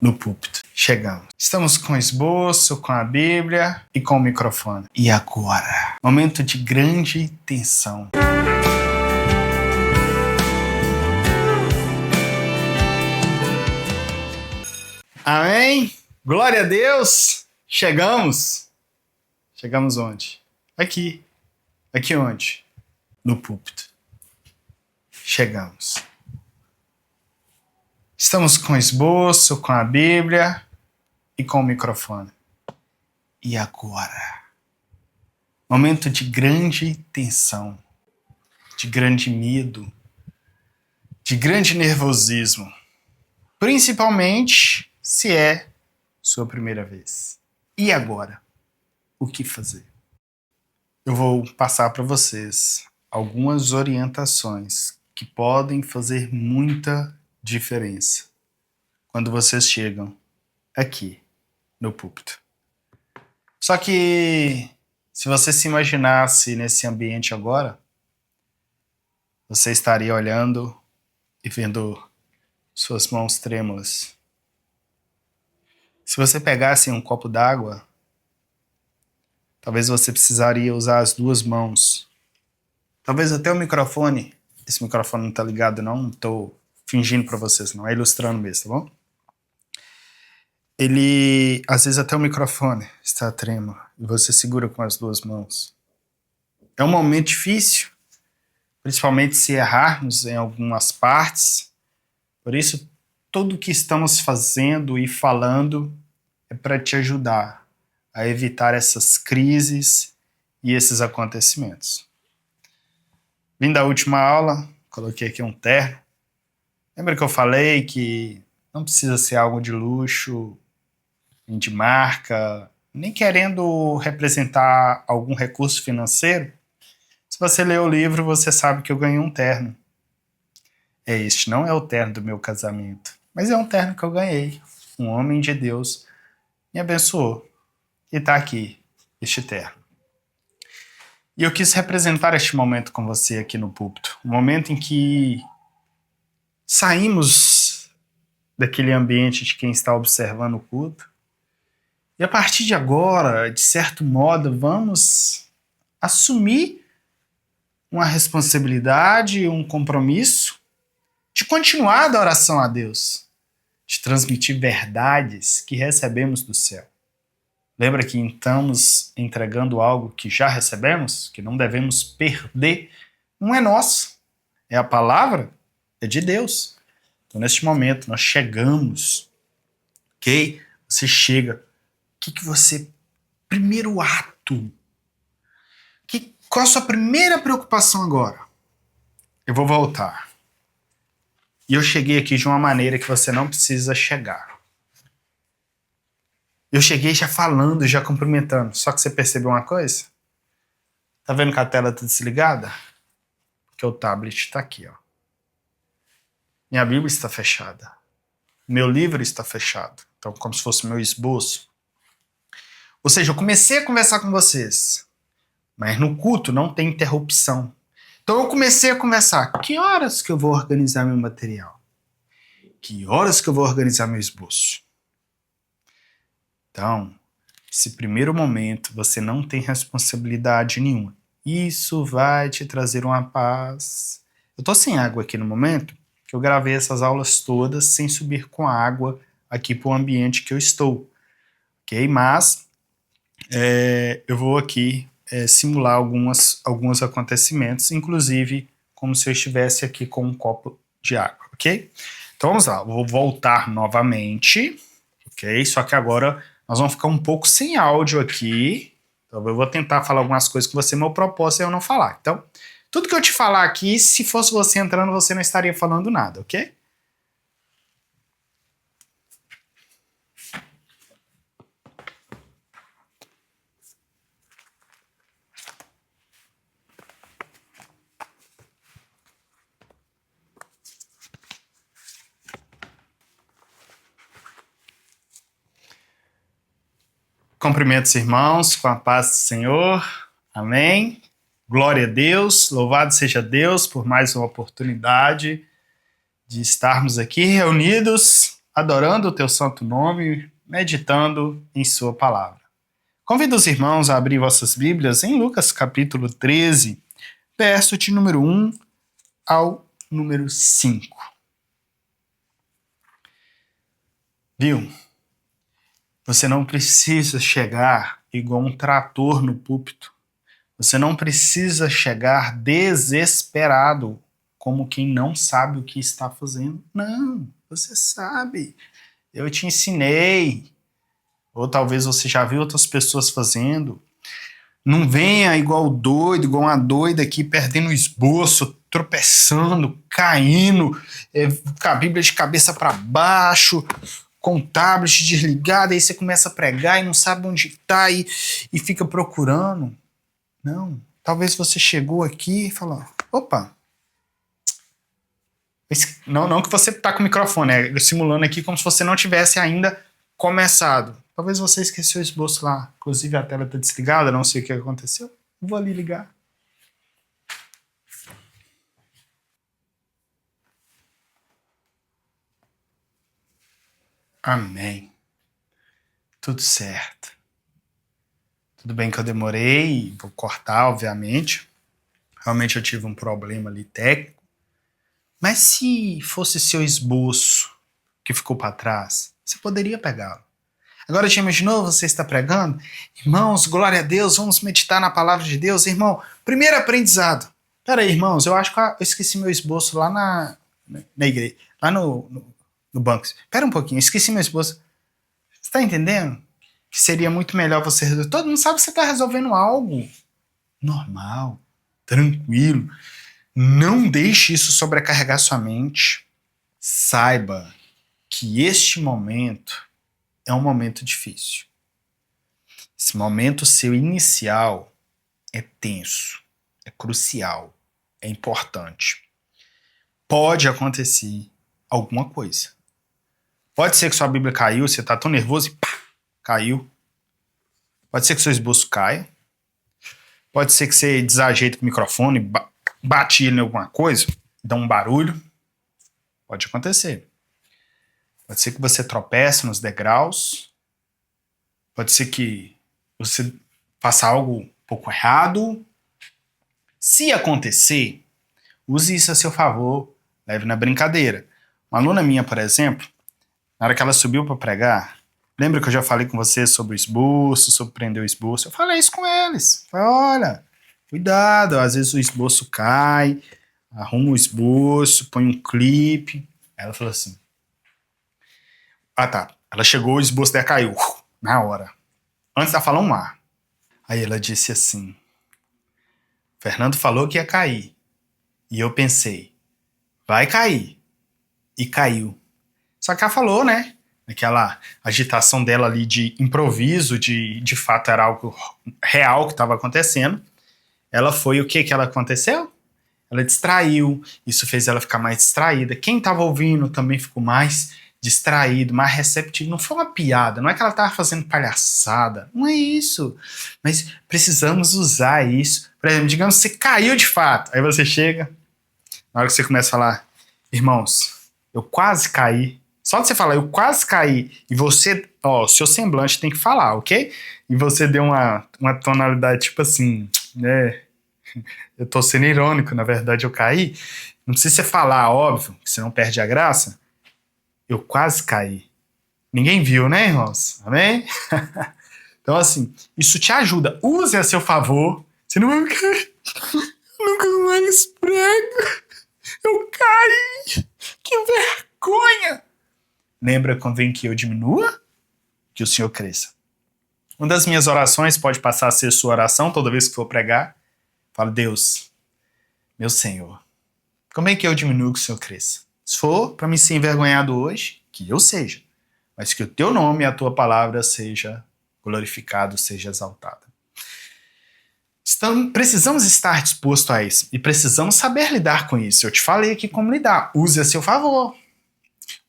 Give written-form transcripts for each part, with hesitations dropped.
no púlpito. Chegamos. Estamos com o esboço, com a Bíblia e com o microfone. E agora? Momento de grande tensão. Amém? Glória a Deus! Chegamos! Chegamos onde? Aqui. Aqui onde? No púlpito. Chegamos. Estamos com o esboço, com a Bíblia e com o microfone. E agora? Momento de grande tensão, de grande medo, de grande nervosismo. Principalmente se é sua primeira vez. E agora? O que fazer? Eu vou passar para vocês algumas orientações que podem fazer muita diferença quando vocês chegam aqui no púlpito. Só que se você se imaginasse nesse ambiente agora, você estaria olhando e vendo suas mãos trêmulas. Se você pegasse um copo d'água, talvez você precisaria usar as duas mãos. Talvez até o microfone. Esse microfone não está ligado, não estou fingindo para vocês, não. É ilustrando mesmo, tá bom? Às vezes até o microfone está trêmulo e você segura com as duas mãos. É um momento difícil, principalmente se errarmos em algumas partes. Por isso, tudo o que estamos fazendo e falando é para te ajudar a evitar essas crises e esses acontecimentos. Vim da última aula, coloquei aqui um terno. Lembra que eu falei que não precisa ser algo de luxo, nem de marca, nem querendo representar algum recurso financeiro? Se você ler o livro, você sabe que eu ganhei um terno. Este não é o terno do meu casamento, mas é um terno que eu ganhei. Um homem de Deus me abençoou. E está aqui, este terno. E eu quis representar este momento com você aqui no púlpito. Um momento em que saímos daquele ambiente de quem está observando o culto. E a partir de agora, de certo modo, vamos assumir uma responsabilidade, um compromisso de continuar a adoração a Deus, de transmitir verdades que recebemos do céu. Lembra que estamos entregando algo que já recebemos, que não devemos perder? Não é nosso, é a palavra, é de Deus. Então, neste momento, nós chegamos, ok? Você chega. O que você... Primeiro ato. Qual a sua primeira preocupação agora? Eu vou voltar. E eu cheguei aqui de uma maneira que você não precisa chegar. Eu cheguei já falando, já cumprimentando. Só que você percebeu uma coisa? Tá vendo que a tela tá desligada? Porque o tablet está aqui, ó. Minha Bíblia está fechada. Meu livro está fechado. Então, como se fosse meu esboço. Ou seja, eu comecei a conversar com vocês. Mas no culto não tem interrupção. Então eu comecei a conversar. Que horas que eu vou organizar meu material? Que horas que eu vou organizar meu esboço? Então, esse primeiro momento você não tem responsabilidade nenhuma. Isso vai te trazer uma paz. Eu tô sem água aqui no momento, que eu gravei essas aulas todas sem subir com água aqui para o ambiente que eu estou. Ok? Mas eu vou aqui simular alguns acontecimentos, inclusive como se eu estivesse aqui com um copo de água, ok? Então vamos lá, eu vou voltar novamente, ok? Só que agora nós vamos ficar um pouco sem áudio aqui. Então eu vou tentar falar algumas coisas com você, meu propósito é eu não falar. Então, tudo que eu te falar aqui, se fosse você entrando, você não estaria falando nada, ok? Cumprimentos, irmãos, com a paz do Senhor. Amém. Glória a Deus, louvado seja Deus por mais uma oportunidade de estarmos aqui reunidos adorando o teu santo nome, meditando em sua palavra. Convido os irmãos a abrir vossas Bíblias em Lucas capítulo 13, verso de número 1 ao número 5. Viu? Você não precisa chegar igual um trator no púlpito. Você não precisa chegar desesperado, como quem não sabe o que está fazendo. Não, você sabe. Eu te ensinei. Ou talvez você já viu outras pessoas fazendo. Não venha igual doido, igual uma doida aqui, perdendo o esboço, tropeçando, caindo, com a Bíblia de cabeça para baixo, com o tablet desligado, aí você começa a pregar e não sabe onde está e fica procurando. Não, talvez você chegou aqui e falou, opa, não que você tá com o microfone, simulando aqui como se você não tivesse ainda começado. Talvez você esqueceu o esboço lá, inclusive a tela tá desligada, não sei o que aconteceu, vou ali ligar. Amém. Tudo certo. Tudo bem que eu demorei, vou cortar, obviamente. Realmente eu tive um problema ali técnico. Mas se fosse seu esboço que ficou para trás, você poderia pegá-lo. Agora já imaginou você está pregando? Irmãos, glória a Deus, vamos meditar na palavra de Deus. Irmão, primeiro aprendizado. Peraí, irmãos, eu acho que eu esqueci meu esboço lá na igreja, lá no banco. Espera um pouquinho, eu esqueci meu esboço. Você está entendendo? Que seria muito melhor você resolver. Todo mundo sabe que você está resolvendo algo normal, tranquilo. Não deixe isso sobrecarregar sua mente. Saiba que este momento é um momento difícil. Esse momento seu inicial é tenso, é crucial, é importante. Pode acontecer alguma coisa. Pode ser que sua Bíblia caiu, você está tão nervoso e pá, caiu. Pode ser que seu esboço caia. Pode ser que você desajeite com o microfone, bate ele em alguma coisa, dá um barulho. Pode acontecer. Pode ser que você tropece nos degraus. Pode ser que você faça algo um pouco errado. Se acontecer, use isso a seu favor, leve na brincadeira. Uma aluna minha, por exemplo, na hora que ela subiu para pregar, lembra que eu já falei com você sobre o esboço, sobre prender o esboço? Eu falei isso com eles. Falei, olha, cuidado, às vezes o esboço cai, arruma o esboço, põe um clipe. Aí ela falou assim, tá. Ela chegou, o esboço dela caiu, na hora. Antes dela falar um ar. Aí ela disse assim, Fernando falou que ia cair. E eu pensei, vai cair. E caiu. Só que ela falou, né? Aquela agitação dela ali de improviso, de fato era algo real que estava acontecendo. Ela foi, o que ela aconteceu? Ela distraiu, isso fez ela ficar mais distraída. Quem estava ouvindo também ficou mais distraído, mais receptivo. Não foi uma piada, não é que ela estava fazendo palhaçada, não é isso. Mas precisamos usar isso. Por exemplo, digamos que você caiu de fato, aí você chega, na hora que você começa a falar, irmãos, eu quase caí. Só de você falar, eu quase caí, e você, seu semblante tem que falar, ok? E você deu uma tonalidade tipo assim, né? Eu tô sendo irônico, na verdade eu caí. Não precisa você falar, óbvio, que você não perde a graça. Eu quase caí. Ninguém viu, né, irmãos? Amém? Então, assim, isso te ajuda. Use a seu favor. Você não vai cair. Nunca mais prego. Eu caí. Que vergonha. Lembra, convém que eu diminua, que o Senhor cresça. Uma das minhas orações pode passar a ser sua oração toda vez que for pregar. Fala, Deus, meu Senhor, como é que eu diminuo que o Senhor cresça? Se for para me ser envergonhado hoje, que eu seja, mas que o teu nome e a tua palavra seja glorificado, seja exaltada. Precisamos estar disposto a isso e precisamos saber lidar com isso. Eu te falei aqui como lidar. Use a seu favor.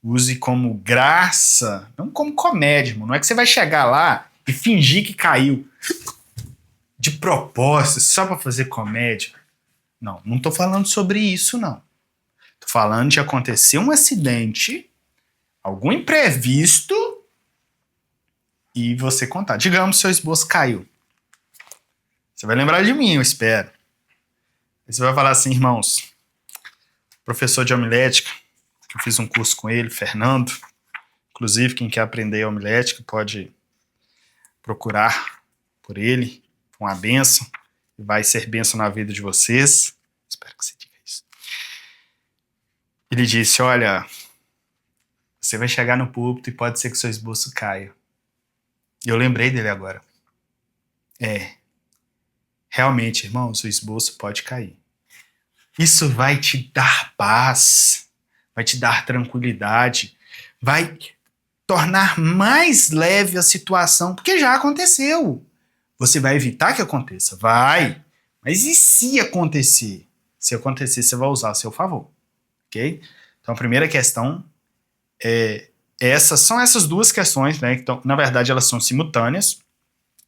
Use como graça, não como comédia, irmão. Não é que você vai chegar lá e fingir que caiu de propósito, só para fazer comédia. Não tô falando sobre isso, não. Tô falando de acontecer um acidente, algum imprevisto e você contar. Digamos, seu esboço caiu. Você vai lembrar de mim, eu espero. Aí você vai falar assim, irmãos, professor de homilética, que eu fiz um curso com ele, Fernando. Inclusive, quem quer aprender homilética pode procurar por ele, uma bênção, e vai ser bênção na vida de vocês. Espero que você diga isso. Ele disse, olha, você vai chegar no púlpito e pode ser que seu esboço caia. E eu lembrei dele agora. Realmente, irmãos, o esboço pode cair. Isso vai te dar paz, vai te dar tranquilidade, vai tornar mais leve a situação, porque já aconteceu. Você vai evitar que aconteça? Vai. Mas e se acontecer? Se acontecer, você vai usar a seu favor. Ok? Então, a primeira questão são essas duas questões, né? Então, na verdade, elas são simultâneas,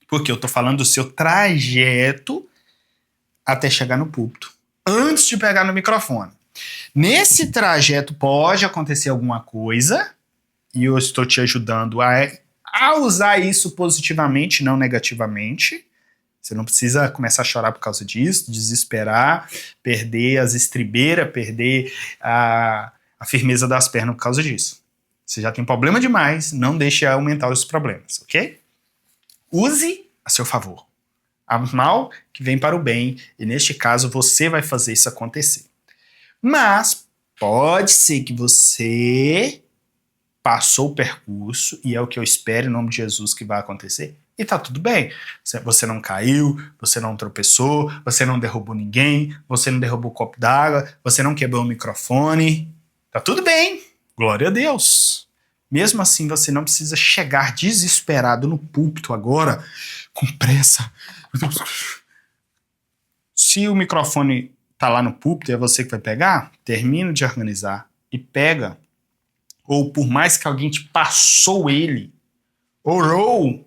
porque eu estou falando do seu trajeto até chegar no púlpito, antes de pegar no microfone. Nesse trajeto pode acontecer alguma coisa, e eu estou te ajudando a usar isso positivamente, não negativamente. Você não precisa começar a chorar por causa disso, desesperar, perder as estribeiras, perder a firmeza das pernas por causa disso. Você já tem problema demais, não deixe aumentar os problemas, ok? Use a seu favor. Há mal que vem para o bem, e neste caso você vai fazer isso acontecer. Mas pode ser que você passou o percurso, e é o que eu espero em nome de Jesus que vai acontecer, e tá tudo bem. Você não caiu, você não tropeçou, você não derrubou ninguém, você não derrubou o copo d'água, você não quebrou o microfone. Tá tudo bem. Glória a Deus. Mesmo assim, você não precisa chegar desesperado no púlpito agora, com pressa. Se o microfone tá lá no púlpito e é você que vai pegar, termina de organizar e pega. Ou por mais que alguém te passou ele, orou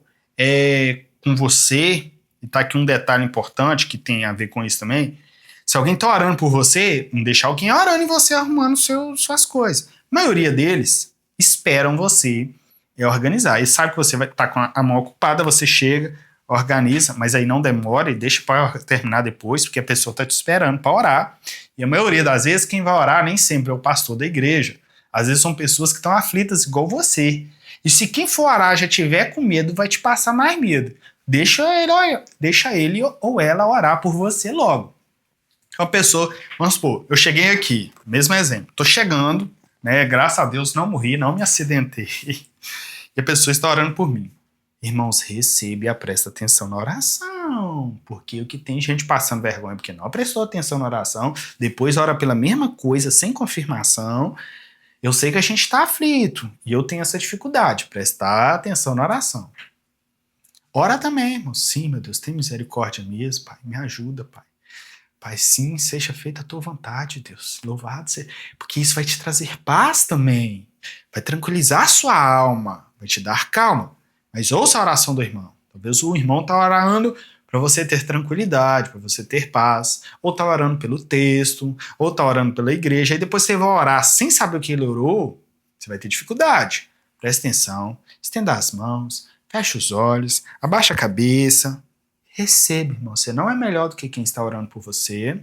com você, e tá aqui um detalhe importante que tem a ver com isso também, se alguém tá orando por você, não deixa alguém orando em você, arrumando suas coisas. A maioria deles esperam você organizar. E sabe que você vai estar com a mão ocupada, você chega, organiza, mas aí não demora e deixa para terminar depois, porque a pessoa está te esperando para orar. E a maioria das vezes quem vai orar nem sempre é o pastor da igreja. Às vezes são pessoas que estão aflitas igual você. E se quem for orar já tiver com medo, vai te passar mais medo. Deixa ele ou ela orar por você logo. Uma pessoa, vamos supor, eu cheguei aqui, mesmo exemplo, tô chegando, né, graças a Deus não morri, não me acidentei, e a pessoa está orando por mim. Irmãos, recebe e presta atenção na oração, porque o que tem gente passando vergonha porque não prestou atenção na oração, depois ora pela mesma coisa, sem confirmação. Eu sei que a gente está aflito, e eu tenho essa dificuldade, prestar atenção na oração. Ora também, irmão. Sim, meu Deus, tem misericórdia mesmo, Pai, me ajuda, Pai. Pai, sim, seja feita a tua vontade, Deus. Louvado seja. Porque isso vai te trazer paz também. Vai tranquilizar a sua alma. Vai te dar calma. Mas ouça a oração do irmão. Talvez o irmão está orando para você ter tranquilidade, para você ter paz. Ou está orando pelo texto, ou está orando pela igreja. Aí depois você vai orar sem saber o que ele orou, você vai ter dificuldade. Presta atenção, estenda as mãos, fecha os olhos, abaixa a cabeça. Receba, irmão. Você não é melhor do que quem está orando por você.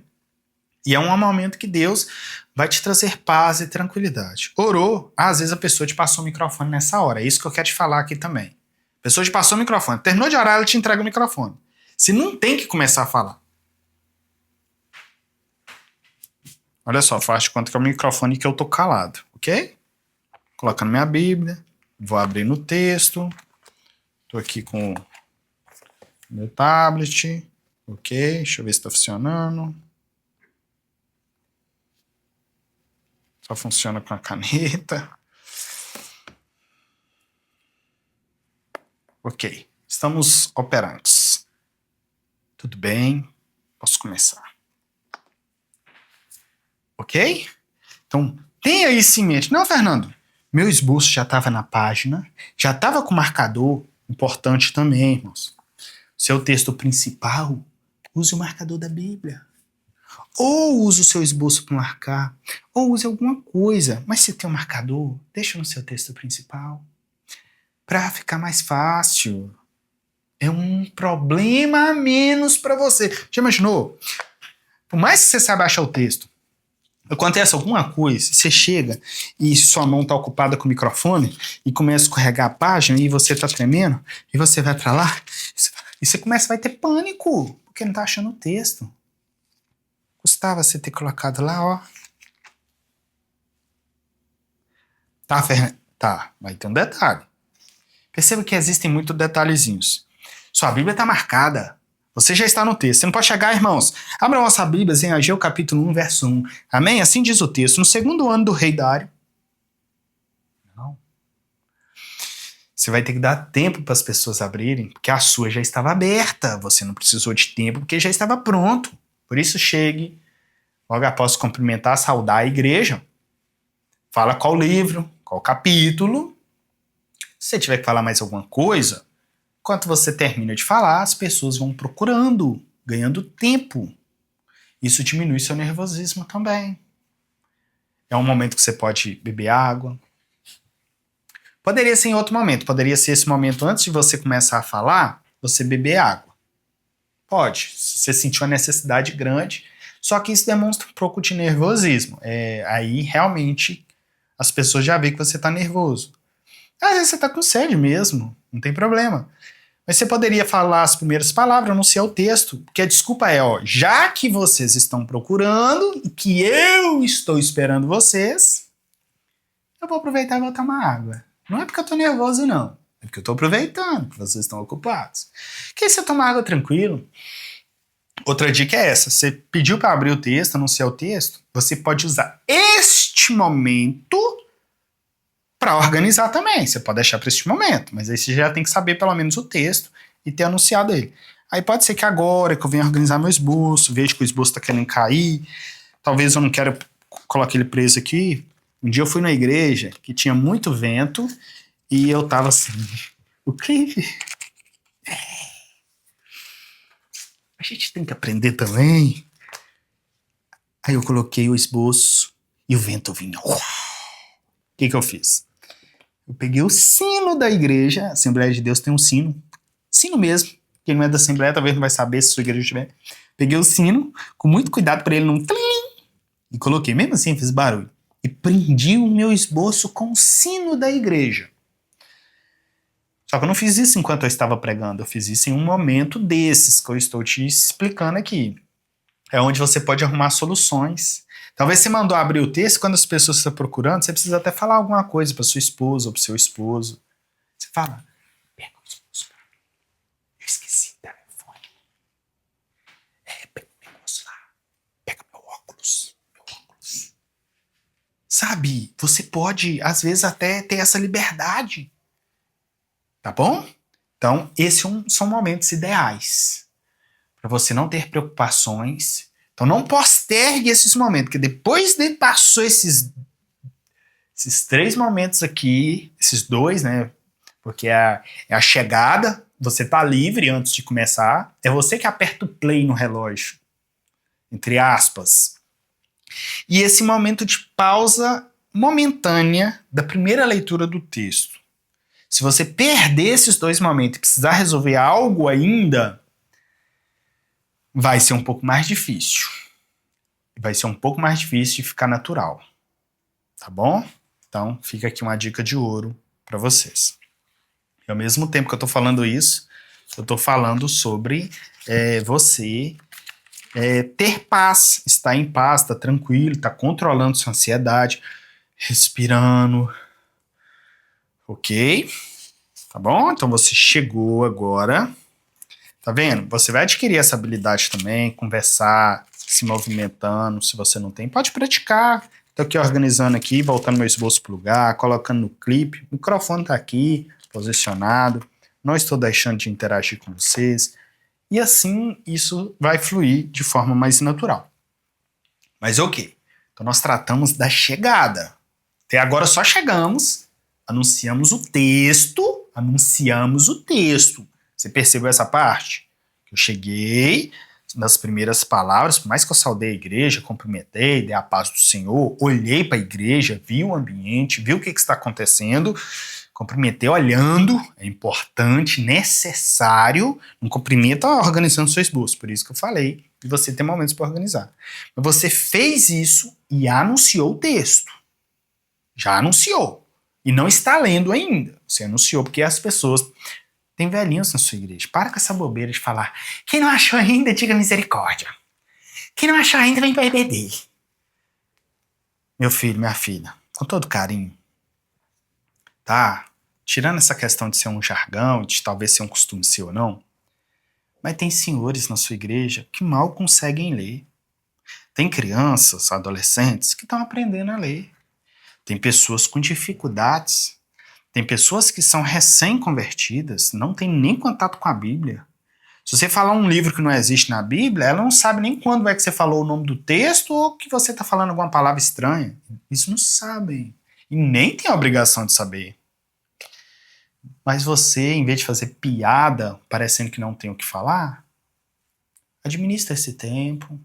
E é um momento que Deus vai te trazer paz e tranquilidade. Orou, às vezes a pessoa te passou o microfone nessa hora. É isso que eu quero te falar aqui também. A pessoa te passou o microfone. Terminou de orar, ela te entrega o microfone. Você não tem que começar a falar. Olha só, faz de conta que é o microfone que eu tô calado, ok? Colocando minha Bíblia. Vou abrir no texto. Tô aqui com meu tablet, ok, deixa eu ver se está funcionando. Só funciona com a caneta. Ok, estamos operantes. Tudo bem, posso começar. Ok? Então, tenha isso em mente. Não, Fernando, meu esboço já estava na página, já estava com marcador, importante também, irmãos. Seu texto principal, use o marcador da Bíblia. Ou use o seu esboço para marcar, ou use alguma coisa. Mas se tem um marcador, deixa no seu texto principal. Para ficar mais fácil. É um problema a menos para você. Já imaginou? Por mais que você saiba achar o texto, acontece alguma coisa, você chega e sua mão está ocupada com o microfone e começa a escorregar a página e você está tremendo, e você vai para lá e você vai ter pânico, porque não está achando o texto. Custava você ter colocado lá, ó. Tá, Fernanda? Tá, vai ter um detalhe. Perceba que existem muitos detalhezinhos. Sua Bíblia está marcada. Você já está no texto. Você não pode chegar, irmãos. Abra nossa Bíblia em Ageu capítulo 1, verso 1. Amém? Assim diz o texto. No segundo ano do rei Dário. Não. Você vai ter que dar tempo para as pessoas abrirem, porque a sua já estava aberta. Você não precisou de tempo, porque já estava pronto. Por isso, chegue, logo após cumprimentar, saudar a igreja. Fala qual livro, qual capítulo. Se você tiver que falar mais alguma coisa, enquanto você termina de falar, as pessoas vão procurando, ganhando tempo. Isso diminui seu nervosismo também. É um momento que você pode beber água. Poderia ser em outro momento. Poderia ser esse momento antes de você começar a falar, você beber água. Pode. Se você sentiu uma necessidade grande. Só que isso demonstra um pouco de nervosismo. Aí, realmente, as pessoas já veem que você está nervoso. Às vezes você está com sede mesmo. Não tem problema. Mas você poderia falar as primeiras palavras, anunciar o texto, porque a desculpa é, já que vocês estão procurando e que eu estou esperando vocês, eu vou aproveitar e vou tomar água. Não é porque eu tô nervoso, não. É porque eu tô aproveitando que vocês estão ocupados. Que aí você toma água tranquilo. Outra dica é essa, você pediu para abrir o texto, anunciar o texto, você pode usar este momento para organizar também. Você pode deixar para este momento, mas aí você já tem que saber pelo menos o texto e ter anunciado ele. Aí pode ser que agora que eu venha organizar meu esboço, vejo que o esboço está querendo cair, talvez eu não quero colocar ele preso aqui. Um dia eu fui na igreja que tinha muito vento e eu tava assim, o clipe. A gente tem que aprender também. Aí eu coloquei o esboço e o vento vinha. O que eu fiz? Eu peguei o sino da igreja, a Assembleia de Deus tem um sino mesmo, quem não é da Assembleia talvez não vai saber se sua igreja tiver. Peguei o sino, com muito cuidado para ele não tlim, e coloquei, mesmo assim fiz barulho, e prendi o meu esboço com o sino da igreja. Só que eu não fiz isso enquanto eu estava pregando, eu fiz isso em um momento desses que eu estou te explicando aqui. É onde você pode arrumar soluções. Talvez você mandou abrir o texto, quando as pessoas estão procurando, você precisa até falar alguma coisa para sua esposa ou para seu esposo. Você fala, pega o esposo pra mim. Eu esqueci o telefone. Pega o negócio lá. Pega meu óculos. Sabe, você pode, às vezes, até ter essa liberdade. Tá bom? Então, esses são momentos ideais. Para você não ter preocupações. Então não postergue esses momentos, porque depois de passou esses 3 momentos aqui, esses 2, né? Porque é a chegada, você tá livre antes de começar, é você que aperta o play no relógio, entre aspas. E esse momento de pausa momentânea da primeira leitura do texto. Se você perder esses 2 momentos e precisar resolver algo ainda, vai ser um pouco mais difícil. Vai ser um pouco mais difícil de ficar natural. Tá bom? Então, fica aqui uma dica de ouro para vocês. E ao mesmo tempo que eu tô falando isso, eu tô falando sobre você ter paz, estar em paz, estar tranquilo, estar controlando sua ansiedade, respirando. Ok? Tá bom? Então você chegou agora. Tá vendo? Você vai adquirir essa habilidade também, conversar, se movimentando, se você não tem. Pode praticar. Tô aqui organizando aqui, voltando meu esboço pro lugar, colocando no clipe. O microfone tá aqui, posicionado. Não estou deixando de interagir com vocês. E assim, isso vai fluir de forma mais natural. Mas ok. Então nós tratamos da chegada. Até agora só chegamos, anunciamos o texto. Você percebeu essa parte? Eu cheguei, nas primeiras palavras, por mais que eu saudei a igreja, cumprimentei, dei a paz do Senhor, olhei para a igreja, vi o ambiente, vi o que está acontecendo, cumprimentei olhando, é importante, necessário, não cumprimenta organizando seu esboço, por isso que eu falei, e você tem momentos para organizar. Mas você fez isso e anunciou o texto. Já anunciou. E não está lendo ainda. Você anunciou porque as pessoas... Tem velhinhos na sua igreja. Para com essa bobeira de falar. Quem não achou ainda, diga misericórdia. Quem não achou ainda, vem para EBD. Meu filho, minha filha, com todo carinho, tá? Tirando essa questão de ser um jargão, de talvez ser um costume seu ou não, mas tem senhores na sua igreja que mal conseguem ler. Tem crianças, adolescentes que estão aprendendo a ler. Tem pessoas com dificuldades. Tem pessoas que são recém-convertidas, não tem nem contato com a Bíblia. Se você falar um livro que não existe na Bíblia, ela não sabe nem quando é que você falou o nome do texto ou que você está falando alguma palavra estranha. Isso não sabem. E nem tem a obrigação de saber. Mas você, em vez de fazer piada, parecendo que não tem o que falar, administra esse tempo,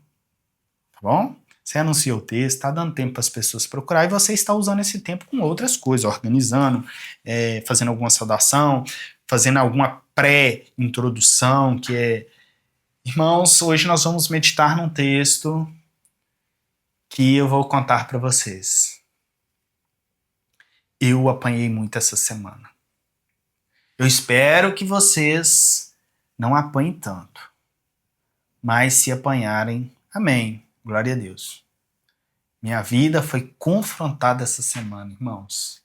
tá bom? Você anuncia o texto, está dando tempo para as pessoas procurar e você está usando esse tempo com outras coisas, organizando, fazendo alguma saudação, fazendo alguma pré-introdução, que é... Irmãos, hoje nós vamos meditar num texto que eu vou contar para vocês. Eu apanhei muito essa semana. Eu espero que vocês não apanhem tanto. Mas se apanharem, amém. Glória a Deus. Minha vida foi confrontada essa semana, irmãos.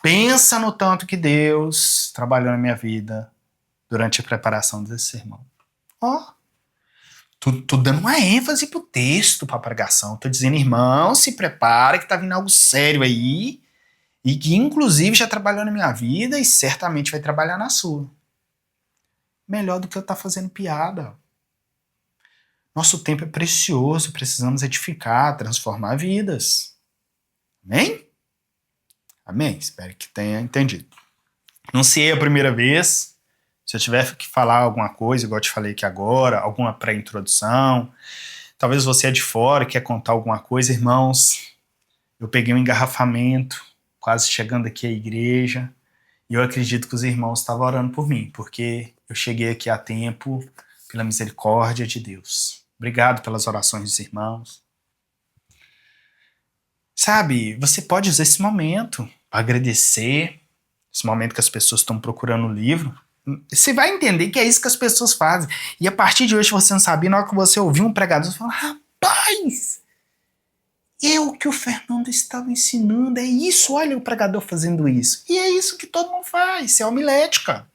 Pensa no tanto que Deus trabalhou na minha vida durante a preparação desse sermão. Tô dando uma ênfase pro texto, pra pregação. Tô dizendo, irmão, se prepara que tá vindo algo sério aí e que inclusive já trabalhou na minha vida e certamente vai trabalhar na sua. Melhor do que eu estar fazendo piada. Nosso tempo é precioso, precisamos edificar, transformar vidas. Amém? Amém? Espero que tenha entendido. Anunciei a primeira vez. Se eu tiver que falar alguma coisa, igual eu te falei aqui agora, alguma pré-introdução, talvez você é de fora e quer contar alguma coisa, irmãos, eu peguei um engarrafamento, quase chegando aqui à igreja, e eu acredito que os irmãos estavam orando por mim, porque eu cheguei aqui a tempo pela misericórdia de Deus. Obrigado pelas orações dos irmãos. Sabe, você pode usar esse momento para agradecer, esse momento que as pessoas estão procurando o livro. Você vai entender que é isso que as pessoas fazem. E a partir de hoje, você não sabia, na hora que você ouvir um pregador, você fala, rapaz, é o que o Fernando estava ensinando, é isso, olha o pregador fazendo isso. E é isso que todo mundo faz, isso é homilética.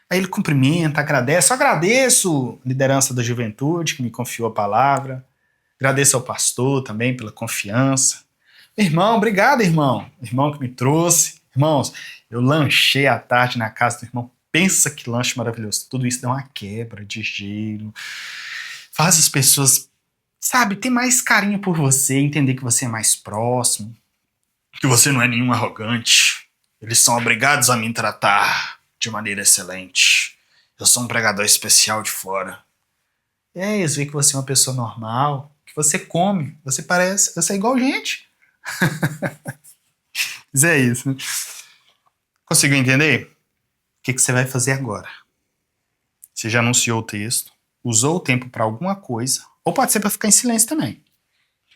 Aí ele cumprimenta, agradece. Eu agradeço a liderança da juventude que me confiou a palavra. Agradeço ao pastor também pela confiança. Irmão, obrigado, irmão. Irmão que me trouxe. Irmãos, eu lanchei à tarde na casa do irmão. Pensa que lanche maravilhoso. Tudo isso dá uma quebra de gelo. Faz as pessoas, sabe, ter mais carinho por você, entender que você é mais próximo, que você não é nenhum arrogante. Eles são obrigados a me tratar de maneira excelente. Eu sou um pregador especial de fora. Eles veem que você é uma pessoa normal, que você come, você é igual gente. Mas é isso, né? Conseguiu entender? O que você vai fazer agora? Você já anunciou o texto, usou o tempo para alguma coisa, ou pode ser para ficar em silêncio também.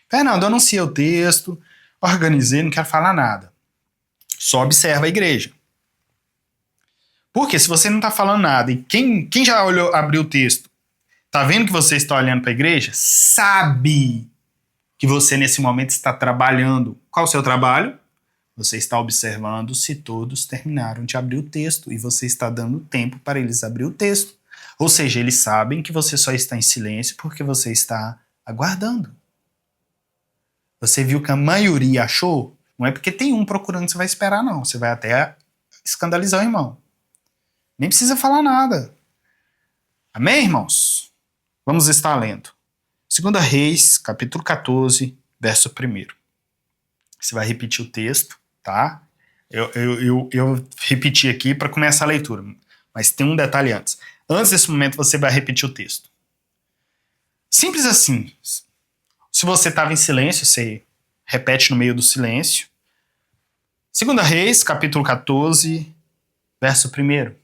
Fernando, eu anunciei o texto, organizei, não quero falar nada. Só observa a igreja. Porque se você não está falando nada e quem já abriu o texto, está vendo que você está olhando para a igreja, sabe que você nesse momento está trabalhando. Qual o seu trabalho? Você está observando se todos terminaram de abrir o texto e você está dando tempo para eles abrir o texto. Ou seja, eles sabem que você só está em silêncio porque você está aguardando. Você viu que a maioria achou? Não é porque tem um procurando que você vai esperar, não. Você vai até escandalizar o irmão. Nem precisa falar nada. Amém, irmãos? Vamos estar lendo. 2 Reis, capítulo 14, verso 1. Você vai repetir o texto, tá? Eu repeti aqui para começar a leitura, mas tem um detalhe antes. Antes desse momento, você vai repetir o texto. Simples assim. Se você estava em silêncio, você repete no meio do silêncio. 2 Reis, capítulo 14, verso 1.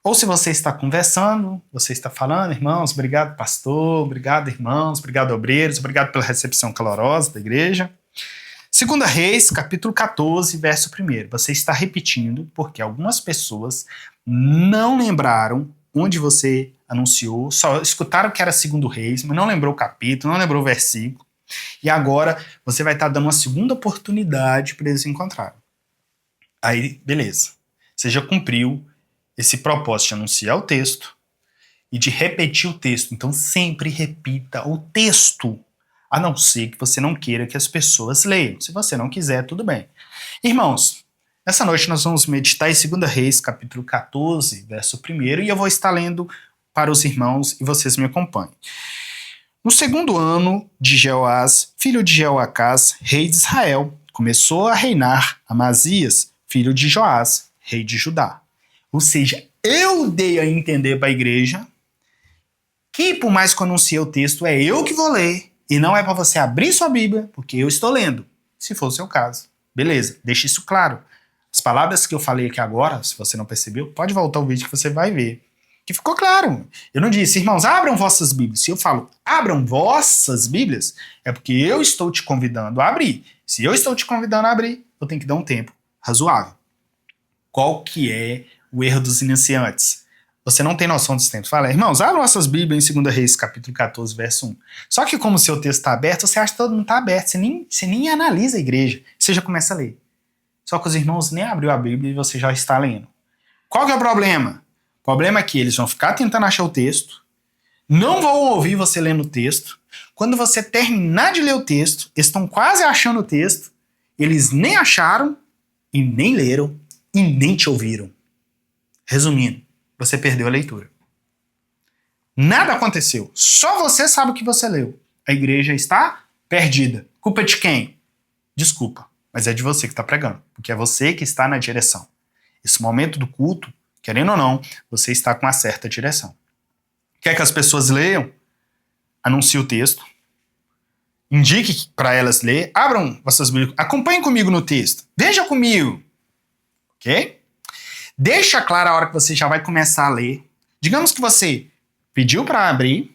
Ou se você está conversando, você está falando, irmãos, obrigado pastor, obrigado irmãos, obrigado obreiros, obrigado pela recepção calorosa da igreja. 2 Reis, capítulo 14, verso 1. Você está repetindo porque algumas pessoas não lembraram onde você anunciou, só escutaram que era 2 Reis, mas não lembrou o capítulo, não lembrou o versículo. E agora você vai estar dando uma segunda oportunidade para eles se encontrarem. Aí, beleza. Você já cumpriu esse propósito de anunciar o texto e de repetir o texto. Então sempre repita o texto, a não ser que você não queira que as pessoas leiam. Se você não quiser, tudo bem. Irmãos, essa noite nós vamos meditar em 2 Reis, capítulo 14, verso 1, e eu vou estar lendo para os irmãos e vocês me acompanhem. No 2º ano de Jeoás, filho de Jeoacás, rei de Israel, começou a reinar Amazias, filho de Joás, rei de Judá. Ou seja, eu dei a entender para a igreja que, por mais que eu anuncie o texto, é eu que vou ler, e não é para você abrir sua Bíblia, porque eu estou lendo, se for o seu caso. Beleza, deixa isso claro. As palavras que eu falei aqui agora, se você não percebeu, pode voltar ao vídeo que você vai ver. Que ficou claro. Eu não disse, irmãos, abram vossas Bíblias. Se eu falo, abram vossas Bíblias, é porque eu estou te convidando a abrir. Se eu estou te convidando a abrir, eu tenho que dar um tempo razoável. Qual que é o erro dos iniciantes? Você não tem noção dos tempos. Fala, irmãos, abram vossas Bíblias em 2 Reis, capítulo 14, verso 1. Só que como o seu texto está aberto, você acha que todo mundo está aberto. Você nem analisa a igreja. Você já começa a ler. Só que os irmãos nem abriu a Bíblia e você já está lendo. Qual que é o problema? O problema é que eles vão ficar tentando achar o texto, não vão ouvir você lendo o texto. Quando você terminar de ler o texto, eles estão quase achando o texto, eles nem acharam, e nem leram, e nem te ouviram. Resumindo, você perdeu a leitura. Nada aconteceu. Só você sabe o que você leu. A igreja está perdida. Culpa de quem? Desculpa, mas é de você que está pregando, porque é você que está na direção. Esse momento do culto, querendo ou não, você está com uma certa direção. Quer que as pessoas leiam? Anuncie o texto. Indique para elas ler. Abram vossas Bíblias. Acompanhem comigo no texto. Veja comigo. Ok? Deixa claro a hora que você já vai começar a ler. Digamos que você pediu para abrir,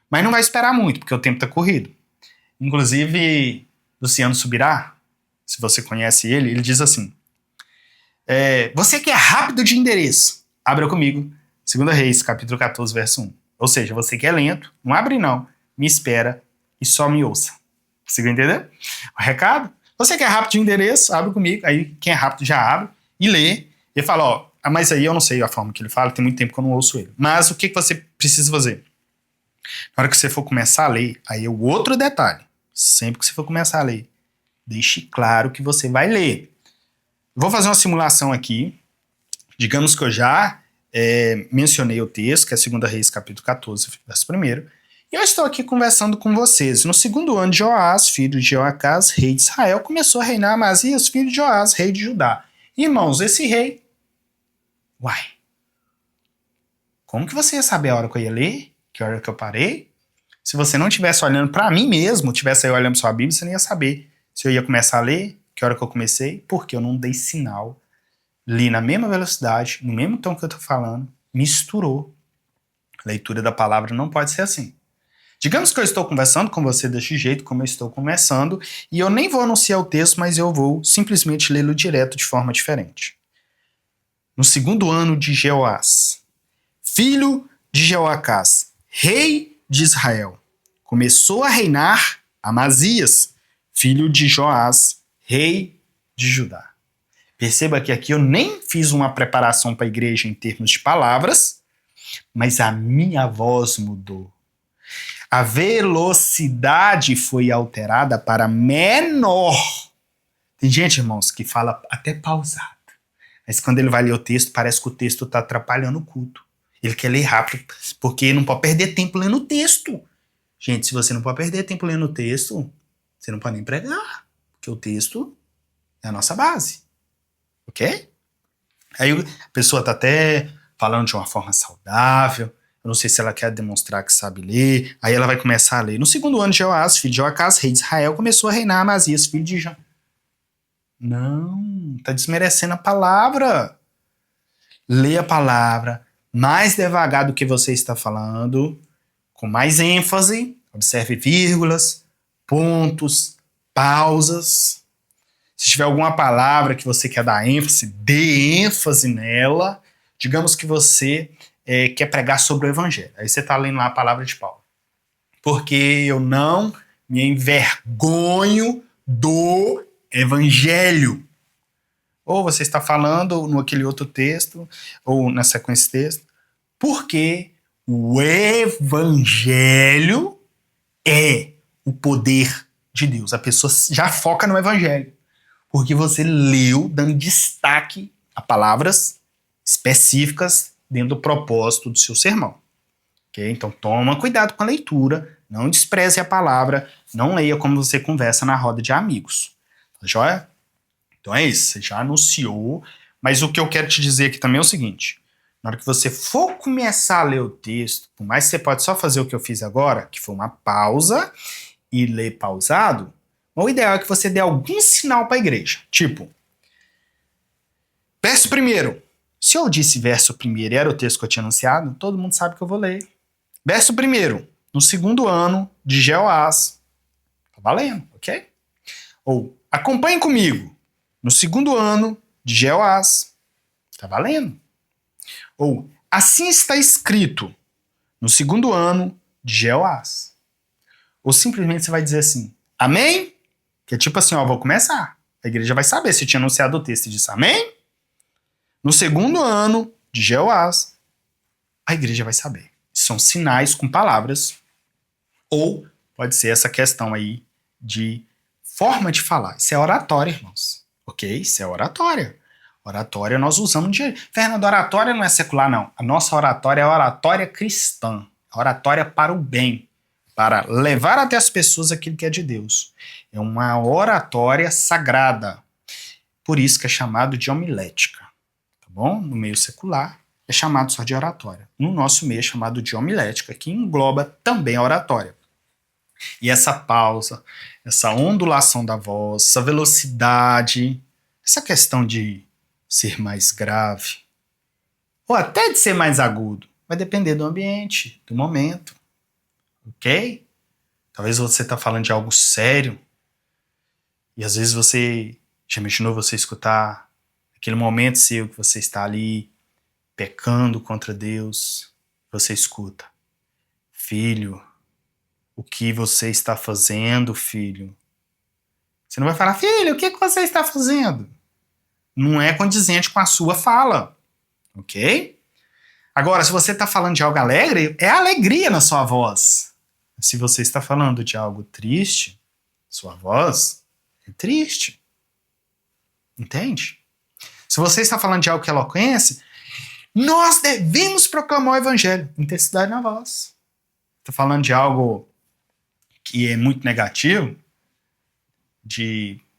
mas não vai esperar muito, porque o tempo está corrido. Inclusive, Luciano Subirá, se você conhece ele, ele diz assim, você que é rápido de endereço, abra comigo, 2 Reis, capítulo 14, verso 1. Ou seja, você que é lento, não abre não, me espera e só me ouça. Conseguiu entender? O recado? Você que é rápido de endereço, abre comigo, aí quem é rápido já abre e lê. Ele fala, mas aí eu não sei a forma que ele fala, tem muito tempo que eu não ouço ele. Mas o que você precisa fazer? Na hora que você for começar a ler, aí é o outro detalhe. Sempre que você for começar a ler, deixe claro que você vai ler. Vou fazer uma simulação aqui. Digamos que eu já mencionei o texto, que é 2 Reis, capítulo 14, verso 1. E eu estou aqui conversando com vocês. No 2º ano de Joás, filho de Jeoacás, rei de Israel, começou a reinar Amazias, filho de Joás, rei de Judá. Irmãos, esse rei... Uai, como que você ia saber a hora que eu ia ler? Que hora que eu parei? Se você não estivesse olhando para mim mesmo, estivesse aí olhando sua Bíblia, você não ia saber se eu ia começar a ler, que hora que eu comecei, porque eu não dei sinal. Li na mesma velocidade, no mesmo tom que eu estou falando, misturou. A leitura da palavra não pode ser assim. Digamos que eu estou conversando com você deste jeito, como eu estou começando, e eu nem vou anunciar o texto, mas eu vou simplesmente lê-lo direto de forma diferente. No 2º ano de Jeoás, filho de Jeoacás, rei de Israel, começou a reinar Amazias, filho de Joás, rei de Judá. Perceba que aqui eu nem fiz uma preparação para a igreja em termos de palavras, mas a minha voz mudou. A velocidade foi alterada para menor. Tem gente, irmãos, que fala até pausado. Mas quando ele vai ler o texto, parece que o texto está atrapalhando o culto. Ele quer ler rápido, porque não pode perder tempo lendo o texto. Gente, se você não pode perder tempo lendo o texto, você não pode nem pregar, porque o texto é a nossa base. Ok? Aí a pessoa está até falando de uma forma saudável. Eu não sei se ela quer demonstrar que sabe ler. Aí ela vai começar a ler. No segundo ano de Jeoás, filho de Joacás, rei de Israel, começou a reinar Amazias, filho de Jó. Não, tá desmerecendo a palavra. Lê a palavra mais devagar do que você está falando, com mais ênfase. Observe vírgulas, pontos, pausas. Se tiver alguma palavra que você quer dar ênfase, dê ênfase nela. Digamos que você quer pregar sobre o evangelho. Aí você está lendo lá a palavra de Paulo. Porque eu não me envergonho do evangelho. Ou você está falando no aquele outro texto, ou na sequência de texto, porque o evangelho é o poder de Deus. A pessoa já foca no evangelho, porque você leu dando destaque a palavras específicas dentro do propósito do seu sermão. Okay? Então toma cuidado com a leitura, não despreze a palavra, não leia como você conversa na roda de amigos. Tá joia? Então é isso, você já anunciou, mas o que eu quero te dizer aqui também é o seguinte: na hora que você for começar a ler o texto, por mais que você pode só fazer o que eu fiz agora, que foi uma pausa e ler pausado, o ideal é que você dê algum sinal para a igreja. Tipo, verso primeiro. Se eu disse verso primeiro e era o texto que eu tinha anunciado, todo mundo sabe que eu vou ler. Verso primeiro, no segundo ano de Jeoás. Tá valendo, ok? Ou, acompanhe comigo. No segundo ano de Jeoás. Tá valendo? Ou, assim está escrito no segundo ano de Jeoás. Ou simplesmente você vai dizer assim, amém? Que é tipo assim, ó, vou começar. A igreja vai saber se eu tinha anunciado o texto e disse amém. No segundo ano de Jeoás, a igreja vai saber. São sinais com palavras. Ou pode ser essa questão aí de forma de falar. Isso é oratória, irmãos. Ok? Isso é oratória. Oratória nós usamos de... Fernando, oratória não é secular, não. A nossa oratória é a oratória cristã. A oratória para o bem. Para levar até as pessoas aquilo que é de Deus. É uma oratória sagrada. Por isso que é chamado de homilética. Tá bom? No meio secular é chamado só de oratória. No nosso meio é chamado de homilética, que engloba também a oratória. E essa pausa, essa ondulação da voz, essa velocidade, essa questão de ser mais grave, ou até de ser mais agudo, vai depender do ambiente, do momento, ok? Talvez você está falando de algo sério, e às vezes você, já imaginou você escutar aquele momento seu que você está ali pecando contra Deus, você escuta, filho, o que você está fazendo, filho? Você não vai falar, filho, o que você está fazendo? Não é condizente com a sua fala, ok? Agora, se você está falando de algo alegre, é alegria na sua voz. Se você está falando de algo triste, sua voz é triste. Entende? Se você está falando de algo que é eloquência, nós devemos proclamar o evangelho. Intensidade na voz. Está falando de algo que é muito negativo,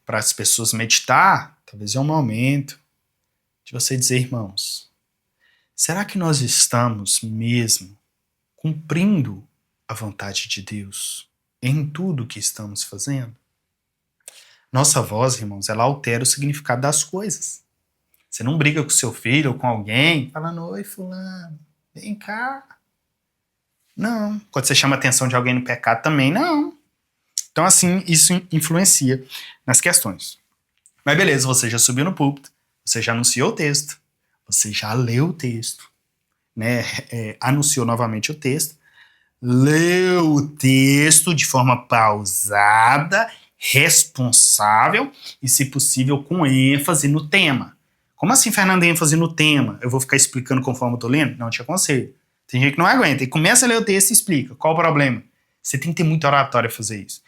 para as pessoas meditar, talvez é um momento de você dizer, irmãos, será que nós estamos mesmo cumprindo a vontade de Deus em tudo que estamos fazendo? Nossa voz, irmãos, ela altera o significado das coisas. Você não briga com seu filho ou com alguém falando, oi fulano, vem cá. Não. Quando você chama a atenção de alguém no pecado também, não. Então assim, isso influencia nas questões. Mas beleza, você já subiu no púlpito, você já anunciou o texto, você já leu o texto, né? Anunciou novamente o texto, leu o texto de forma pausada, responsável e, se possível, com ênfase no tema. Como assim, Fernando, ênfase no tema? Eu vou ficar explicando conforme eu tô lendo? Não te aconselho. Tem gente que não aguenta. E começa a ler o texto e explica. Qual o problema? Você tem que ter muita oratória para fazer isso.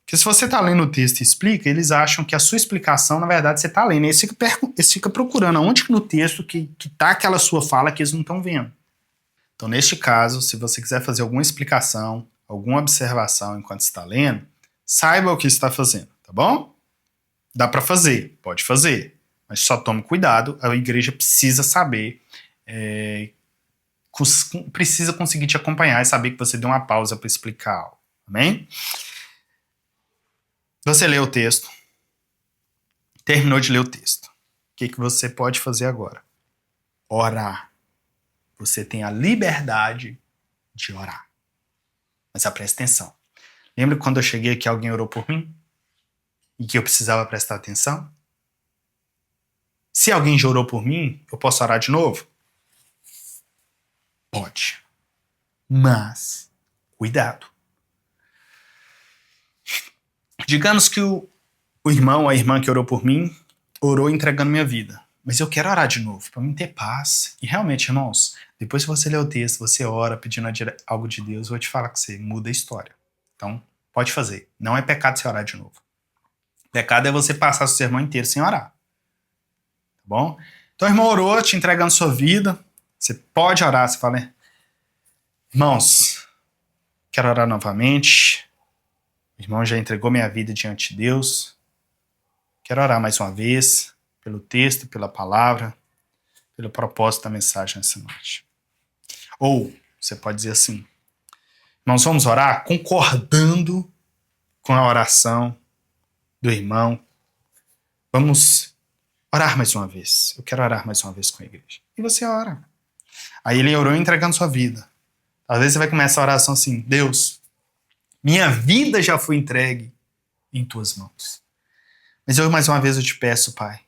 Porque se você tá lendo o texto e explica, eles acham que a sua explicação, na verdade, você tá lendo. Eles ficam procurando aonde no texto que tá aquela sua fala que eles não estão vendo. Então, neste caso, se você quiser fazer alguma explicação, alguma observação enquanto está lendo, saiba o que está fazendo, tá bom? Dá para fazer, pode fazer, mas só tome cuidado, a igreja precisa saber precisa conseguir te acompanhar e saber que você deu uma pausa para explicar algo. Amém? Você leu o texto. Terminou de ler o texto. O que você pode fazer agora? Orar. Você tem a liberdade de orar. Mas presta atenção. Lembra quando eu cheguei aqui alguém orou por mim? E que eu precisava prestar atenção? Se alguém já orou por mim, eu posso orar de novo? Pode. Mas, cuidado. Digamos que o irmão, a irmã que orou por mim, orou entregando minha vida. Mas eu quero orar de novo, para mim ter paz. E realmente, irmãos, depois que você lê o texto, você ora pedindo algo de Deus, eu vou te falar que você muda a história. Então, pode fazer. Não é pecado você orar de novo. Pecado é você passar o sermão inteiro sem orar. Tá bom? Então, o irmão orou, te entregando sua vida. Você pode orar, você fala, irmãos, quero orar novamente. O irmão já entregou minha vida diante de Deus. Quero orar mais uma vez, pelo texto, pela palavra, pelo propósito da mensagem nessa noite. Ou, você pode dizer assim, nós vamos orar concordando com a oração do irmão. Vamos orar mais uma vez. Eu quero orar mais uma vez com a igreja. E você ora. Aí ele orou entregando sua vida. Às vezes você vai começar a oração assim, Deus, minha vida já foi entregue em tuas mãos. Mas mais uma vez eu te peço, Pai,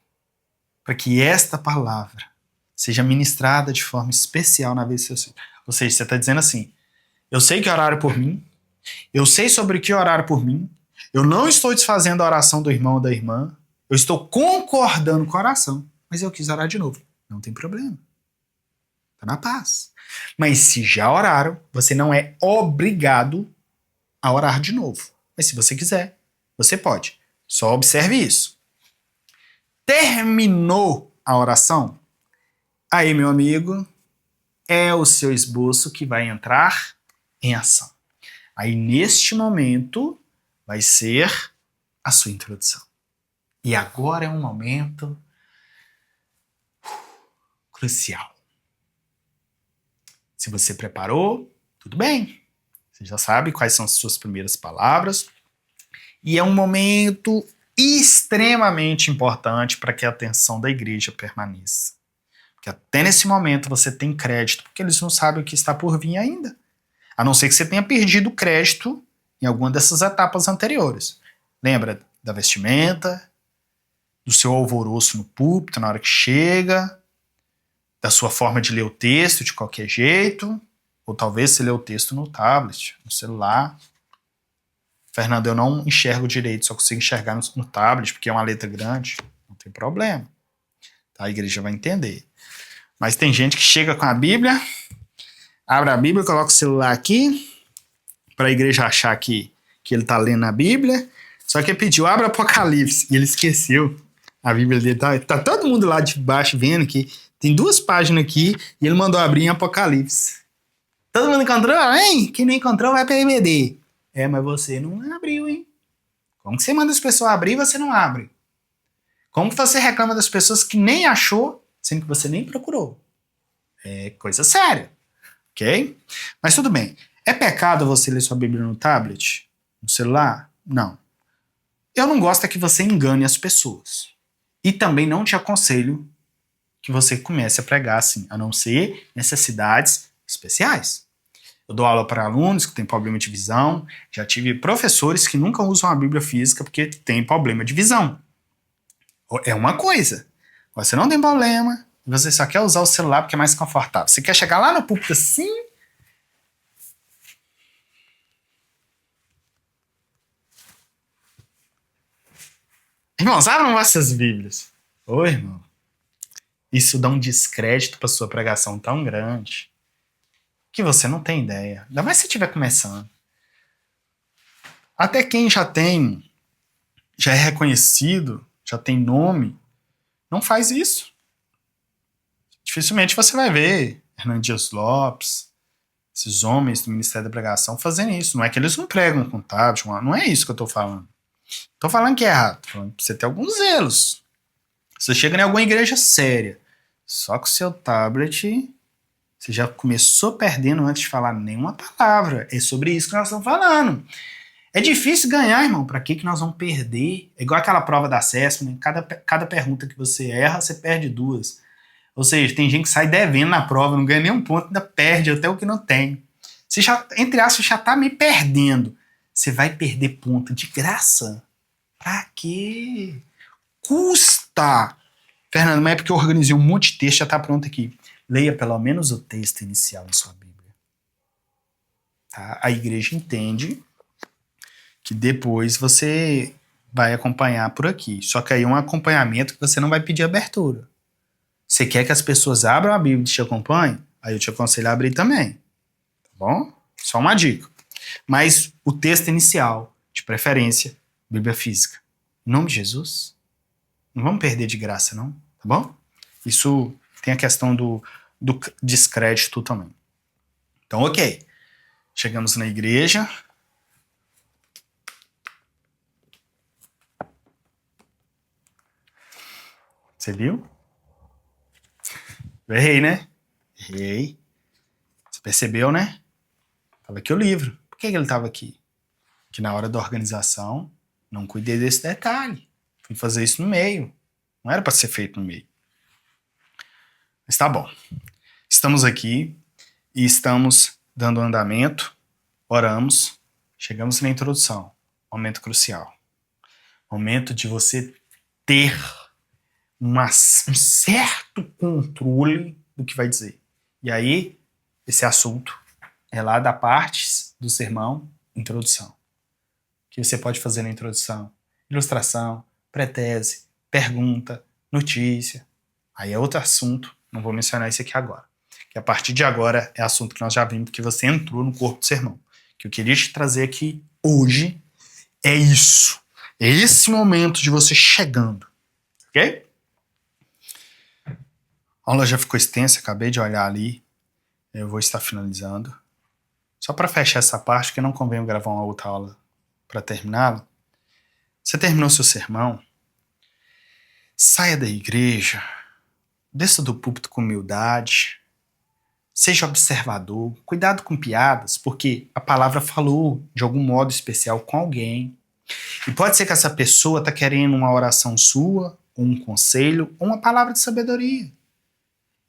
para que esta palavra seja ministrada de forma especial na vida do seu filho. Ou seja, você está dizendo assim, eu sei que oraram por mim, eu sei sobre o que oraram por mim, eu não estou desfazendo a oração do irmão ou da irmã, eu estou concordando com a oração, mas eu quis orar de novo. Não tem problema. Está na paz. Mas se já oraram, você não é obrigado a orar de novo. Mas se você quiser, você pode. Só observe isso. Terminou a oração? Aí, meu amigo, é o seu esboço que vai entrar em ação. Aí, neste momento, vai ser a sua introdução. E agora é um momento crucial. Se você preparou, tudo bem. Você já sabe quais são as suas primeiras palavras. E é um momento extremamente importante para que a atenção da igreja permaneça. Porque até nesse momento você tem crédito, porque eles não sabem o que está por vir ainda. A não ser que você tenha perdido o crédito em alguma dessas etapas anteriores. Lembra da vestimenta, do seu alvoroço no púlpito na hora que chega, da sua forma de ler o texto de qualquer jeito, ou talvez você lê o texto no tablet, no celular. Fernando, eu não enxergo direito, só consigo enxergar no tablet, porque é uma letra grande. Não tem problema. Tá? A igreja vai entender. Mas tem gente que chega com a Bíblia, abre a Bíblia, coloca o celular aqui, para a igreja achar que ele está lendo a Bíblia, só que ele pediu, abre Apocalipse, e ele esqueceu. A Bíblia dele tá todo mundo lá de baixo vendo que tem 2 páginas aqui, e ele mandou abrir em Apocalipse. Todo mundo encontrou? Hein? Quem não encontrou vai para EBD. Mas você não abriu, hein? Como que você manda as pessoas abrir e você não abre? Como que você reclama das pessoas que nem achou, sendo que você nem procurou? É coisa séria, ok? Mas tudo bem. É pecado você ler sua Bíblia no tablet? No celular? Não. Eu não gosto é que você engane as pessoas. E também não te aconselho que você comece a pregar assim, a não ser necessidades especiais. Eu dou aula para alunos que têm problema de visão. Já tive professores que nunca usam a Bíblia física porque têm problema de visão. É uma coisa. Você não tem problema, você só quer usar o celular porque é mais confortável. Você quer chegar lá no púlpito assim? Irmãos, abram vossas Bíblias. Ô, irmão. Isso dá um descrédito para sua pregação tão grande que você não tem ideia. Ainda mais se estiver começando. Até quem já é reconhecido, já tem nome, não faz isso. Dificilmente você vai ver Hernando Dias Lopes, esses homens do Ministério da Pregação fazendo isso. Não é que eles não pregam com tablet, não é isso que eu tô falando. Tô falando que é errado, tô falando pra você ter alguns zelos. Você chega em alguma igreja séria, só com o seu tablet, Você já começou perdendo antes de falar nenhuma palavra. É sobre isso que nós estamos falando. É difícil ganhar, irmão. Para que nós vamos perder? É igual aquela prova da CESP, né? Cada pergunta que você erra, você perde 2. Ou seja, tem gente que sai devendo na prova, não ganha nenhum ponto, ainda perde até o que não tem. Você já, entre aspas, já tá meio perdendo. Você vai perder ponto de graça? Pra quê? Custa! Fernando, mas é porque eu organizei um monte de texto, já tá pronto aqui. Leia pelo menos o texto inicial da sua Bíblia. Tá? A igreja entende que depois você vai acompanhar por aqui. Só que aí é um acompanhamento que você não vai pedir abertura. Você quer que as pessoas abram a Bíblia e te acompanhem? Aí eu te aconselho a abrir também. Tá bom? Só uma dica. Mas o texto inicial, de preferência, Bíblia física. Em nome de Jesus, não vamos perder de graça, não. Tá bom? Isso tem a questão do descrédito também. Então, ok. Chegamos na igreja. Você viu? Eu errei, né? Errei. Você percebeu, né? Tava aqui o livro. Por que ele estava aqui? Que na hora da organização, não cuidei desse detalhe. Fui fazer isso no meio. Não era para ser feito no meio. Mas tá bom. Estamos aqui e estamos dando andamento. Oramos. Chegamos na introdução. Momento crucial. Momento de você ter um certo controle do que vai dizer. E aí, esse assunto é lá da parte do sermão, introdução. O que você pode fazer na introdução? Ilustração, pré-tese, pergunta, notícia. Aí é outro assunto, não vou mencionar isso aqui agora. Que a partir de agora é assunto que nós já vimos, que você entrou no corpo do sermão. Que eu queria te trazer aqui hoje é isso. É esse momento de você chegando. Ok? A aula já ficou extensa, acabei de olhar ali. Eu vou estar finalizando. Só para fechar essa parte, que não convém eu gravar uma outra aula para terminá-la. Você terminou seu sermão? Saia da igreja. Desça do púlpito com humildade. Seja observador. Cuidado com piadas, porque a palavra falou de algum modo especial com alguém. E pode ser que essa pessoa está querendo uma oração sua, ou um conselho, ou uma palavra de sabedoria.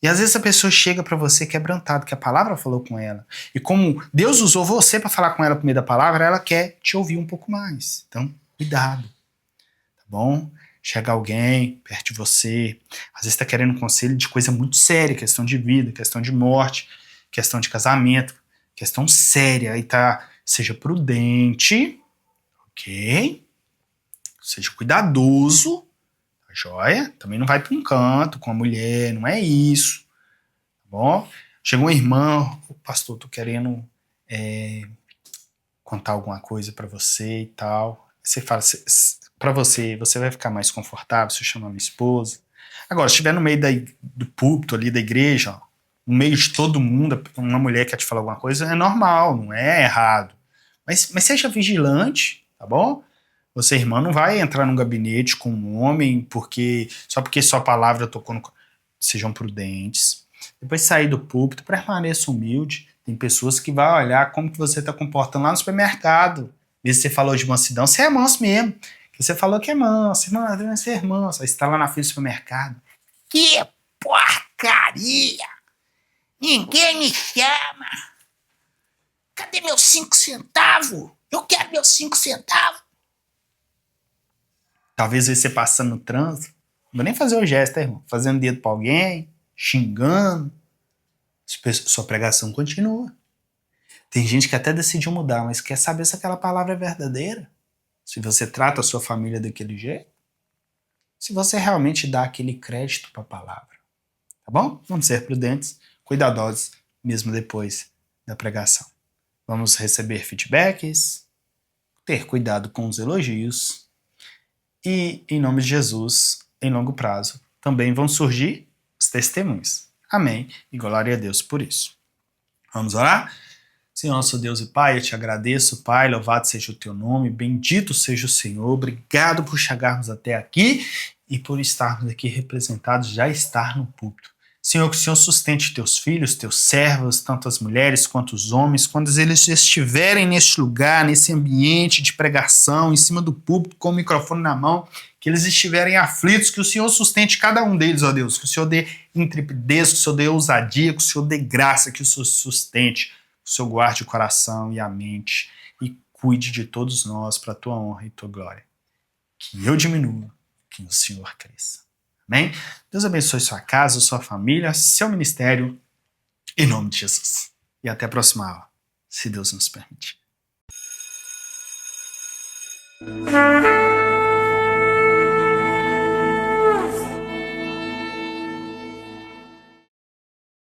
E às vezes a pessoa chega para você quebrantada, que a palavra falou com ela. E como Deus usou você para falar com ela por meio da palavra, ela quer te ouvir um pouco mais. Então, cuidado. Tá bom? Chega alguém perto de você, às vezes está querendo um conselho de coisa muito séria, questão de vida, questão de morte, questão de casamento, questão séria. Aí tá, seja prudente, ok? Seja cuidadoso. Joia? Também não vai para um canto com a mulher, não é isso, tá bom? Chegou uma irmã, pastor, tô querendo contar alguma coisa para você e tal. Você fala, para você vai ficar mais confortável se eu chamar minha esposa? Agora, se estiver no meio do púlpito ali da igreja, ó, no meio de todo mundo, uma mulher quer te falar alguma coisa, é normal, não é errado. Mas seja vigilante, tá bom? Você, irmã, não vai entrar num gabinete com um homem só porque sua palavra tocou no... Sejam prudentes. Depois de sair do púlpito, permaneça humilde. Tem pessoas que vão olhar como que você está comportando lá no supermercado. Às vezes você falou de mansidão, você é manso mesmo. Você falou que é manso, irmã, deve ser manso. Aí você está lá na frente do supermercado. Que porcaria! Ninguém me chama! Cadê meus 5 centavos? Eu quero meus 5 centavos! Talvez você passando no trânsito, não vou nem fazer o gesto, irmão? Fazendo dedo pra alguém, xingando. Sua pregação continua. Tem gente que até decidiu mudar, mas quer saber se aquela palavra é verdadeira. Se você trata a sua família daquele jeito. Se você realmente dá aquele crédito pra palavra. Tá bom? Vamos ser prudentes, cuidadosos, mesmo depois da pregação. Vamos receber feedbacks, ter cuidado com os elogios. E, em nome de Jesus, em longo prazo, também vão surgir os testemunhos. Amém. E glória a Deus por isso. Vamos orar? Senhor, nosso Deus e Pai, eu te agradeço, Pai, louvado seja o teu nome, bendito seja o Senhor, obrigado por chegarmos até aqui e por estarmos aqui representados, já estar no púlpito. Senhor, que o Senhor sustente teus filhos, teus servos, tanto as mulheres quanto os homens, quando eles estiverem neste lugar, nesse ambiente de pregação, em cima do púlpito, com o microfone na mão, que eles estiverem aflitos, que o Senhor sustente cada um deles, ó Deus, que o Senhor dê intrepidez, que o Senhor dê ousadia, que o Senhor dê graça, que o Senhor sustente, que o Senhor guarde o coração e a mente e cuide de todos nós para a tua honra e tua glória. Que eu diminua, que o Senhor cresça. Amém? Deus abençoe sua casa, sua família, seu ministério, em nome de Jesus. E até a próxima aula, se Deus nos permitir.